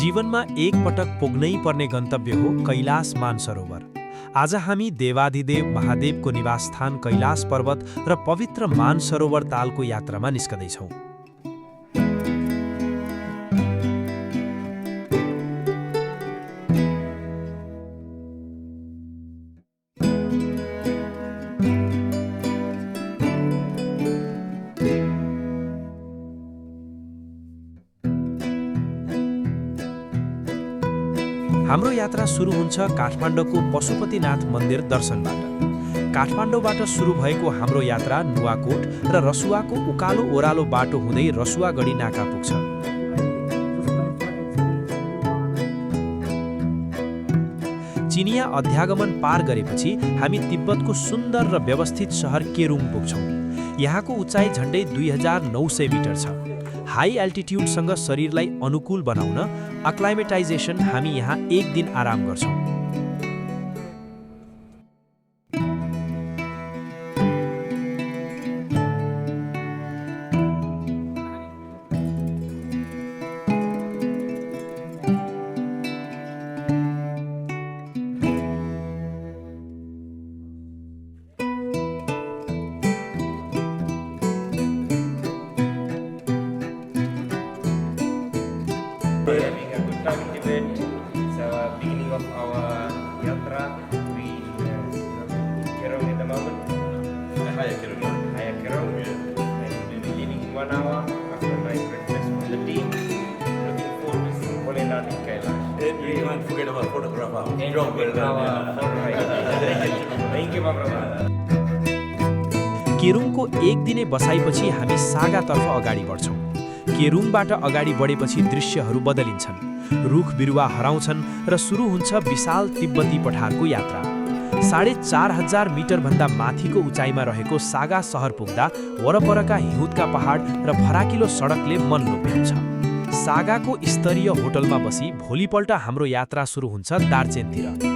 जीवनमा एक पटक पुग्नै पर्ने गन्तव्य हो कैलाश मानसरोवर। आज हामी देवाधिदेव महादेवको निवासस्थान कैलाश पर्वत र पवित्र मानसरोवर तालको यात्रामा निस्कदैछौँ। हाम्रो यात्रा सुरु हुन्छ काठमाडौँको पशुपतिनाथ मन्दिर दर्शनबाट। काठमाडौँबाट सुरु भएको हाम्रो यात्रा नुवाकोट र रसुवाको उकालो ओह्रालो बाटो हुँदै रसुवागढी नाका पुग्छ। चिनिया अध्यागमन पार गरेपछि हामी तिब्बतको सुन्दर र व्यवस्थित सहर केरुङ पुग्छौँ। यहाँको उचाइ झन्डै 2900 मिटर छ। हाई एल्टिट्युडसँग शरीरलाई अनुकूल बनाउन अक्लाइमेटाइजेसन हामी यहाँ एक दिन आराम गर्छौँ। We're having a good time in Tibet. It's our beginning of our yatra. We Kerong at the moment. Higher Kerong. And we'll be leaving in 1 hour after night breakfast with the team. Looking forward to seeing Bholenath in Kailash. You can't forget about photographer. Thank you, Prabha. केरुङको एक दिने बसाइपछि हामी सागातर्फ अगाडि बढ्छौँ। केरुङबाट अगाडि बढेपछि दृश्यहरू बदलिन्छन्। रुख बिरुवा हराउँछन् र सुरु हुन्छ विशाल तिब्बती पठारको यात्रा। 4500 मिटरभन्दा माथिको उचाइमा रहेको सागा सहर पुग्दा वरपरका हिउँदका पहाड र फराकिलो सडकले मन लोभ्याउँछ। सागाको स्तरीय होटलमा बसी भोलिपल्ट हाम्रो यात्रा सुरु हुन्छ दार्चेनतिर।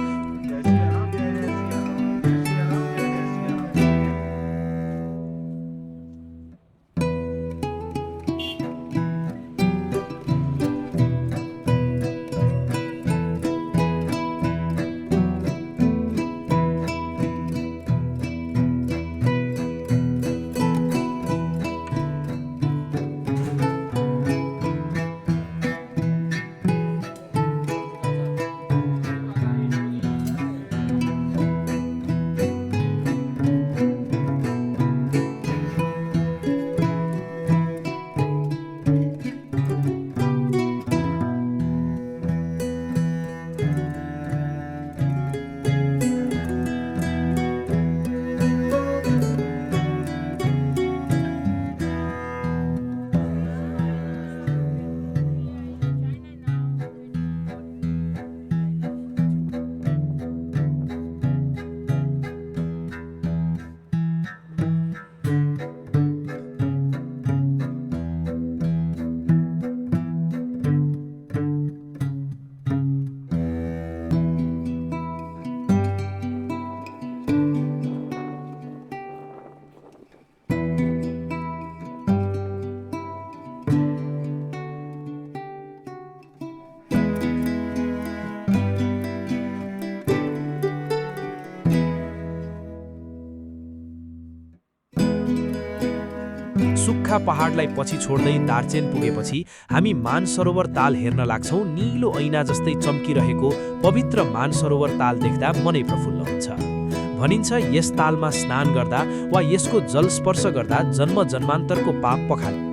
सुक्खा पहाडलाई पछि छोड्दै दार्चेन पुगेपछि हामी मानसरोवर ताल हेर्न लाग्छौँ। नीलो ऐना जस्तै चम्किरहेको पवित्र मानसरोवर ताल देख्दा मनै प्रफुल्ल हुन्छ। भनिन्छ यस तालमा स्नान गर्दा वा यसको जल स्पर्श गर्दा जन्म जन्मान्तरको पाप पखाल्छ।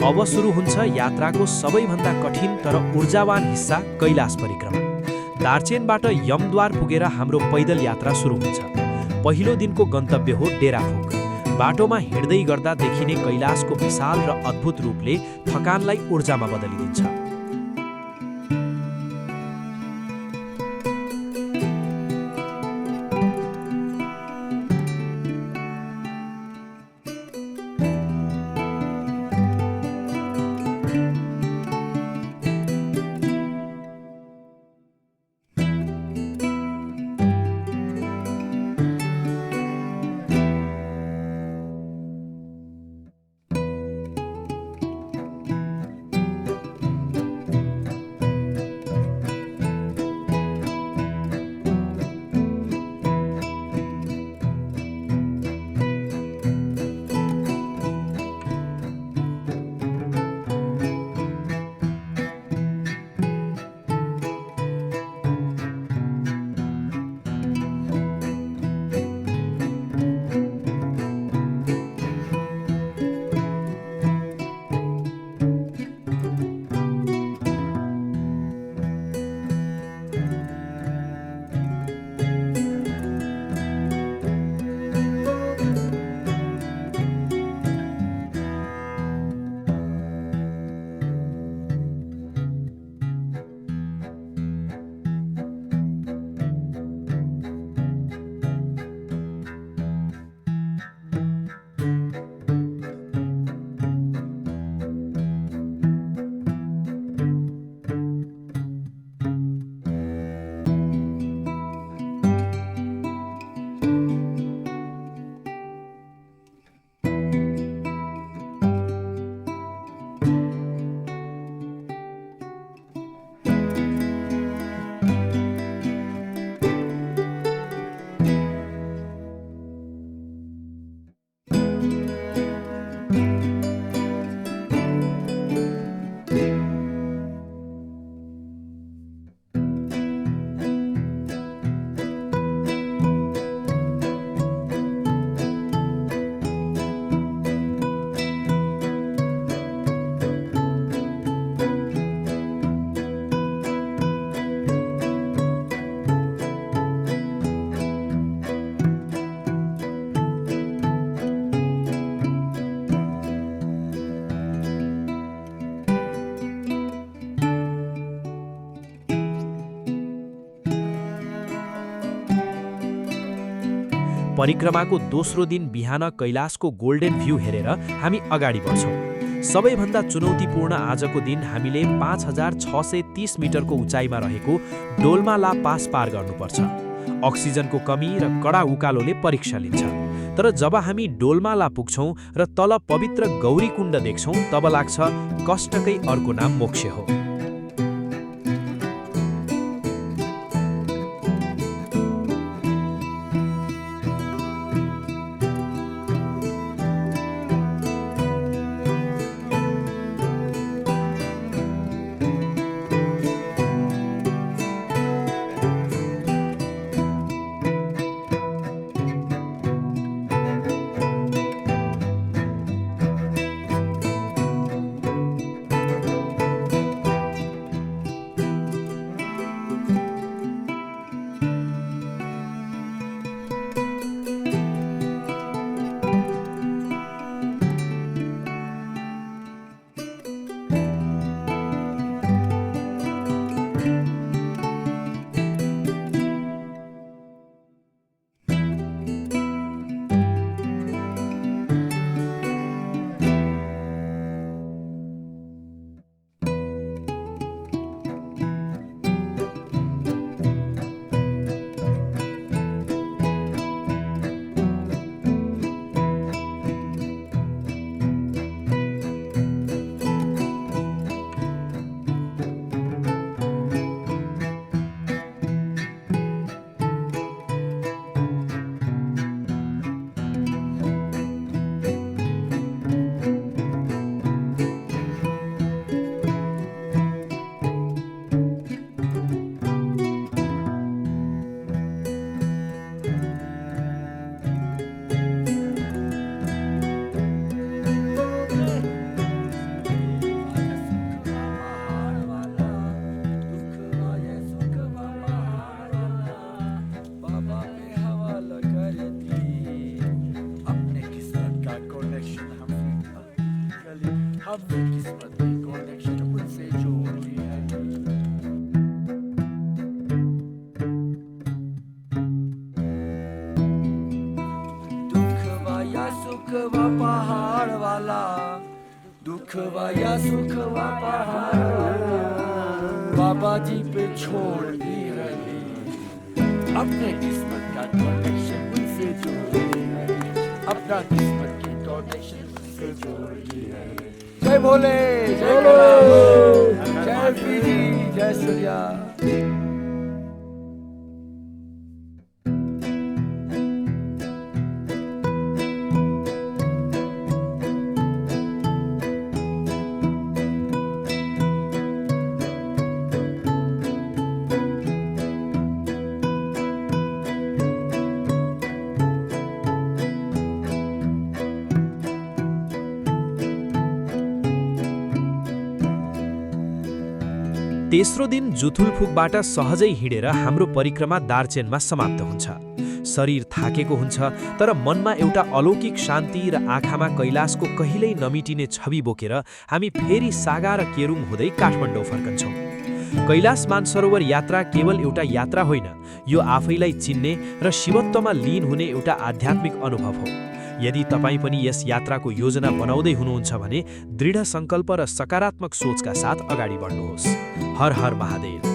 अब सुरु हुन्छ यात्राको सबैभन्दा कठिन तर ऊर्जावान हिस्सा कैलाश परिक्रमा। दार्चेनबाट यमद्वार पुगेर हाम्रो पैदल यात्रा सुरु हुन्छ। पहिलो दिनको गन्तव्य हो डेराफोक। बाटोमा हिँड्दै गर्दा देखिने कैलाशको विशाल र अद्भुत रूपले थकानलाई ऊर्जामा बदलिदिन्छ। परिक्रमाको दोस्रो दिन बिहान कैलाशको गोल्डन भ्यू हेरेर हामी अगाडि बढ्छौँ। सबैभन्दा चुनौतीपूर्ण आजको दिन हामीले 5630 मिटरको उचाइमा रहेको डोल्मा ला पास पार गर्नुपर्छ। अक्सिजनको कमी र कडा उकालोले परीक्षा लिन्छ। तर जब हामी डोल्मा ला पुग्छौँ र तल पवित्र गौरीकुण्ड देख्छौँ तब लाग्छ कष्टकै अर्को नाम मोक्ष हो। दुखवा या सुखवा पहाड़ बाबा जी पे छोड़ दी रही, अपने किस्मत का कनेक्शन उनसे जोड़ दी रही, अपना किस्मत की कनेक्शन उनसे जोड़ दी रही। जय भोले, जय कैलाश, जय पीरी, जय सूर्या। तेस्रो दिन जुथुलफुकबाट सहजै हिँडेर हाम्रो परिक्रमा दार्चेनमा समाप्त हुन्छ। शरीर थाकेको हुन्छ, तर मनमा एउटा अलौकिक शान्ति र आँखामा कैलाशको कहिल्यै नमिटिने छवि बोकेर हामी फेरि सागा र केरुङ हुँदै काठमाडौँ फर्कन्छौँ। कैलाश मानसरोवर यात्रा केवल एउटा यात्रा होइन, यो आफैलाई चिन्ने र शिवत्वमा लीन हुने एउटा आध्यात्मिक अनुभव हो। यदि तपाईँ पनि यस यात्राको योजना बनाउँदै हुनुहुन्छ भने दृढ सङ्कल्प र सकारात्मक सोचका साथ अगाडि बढ्नुहोस्। हर हर महादेव।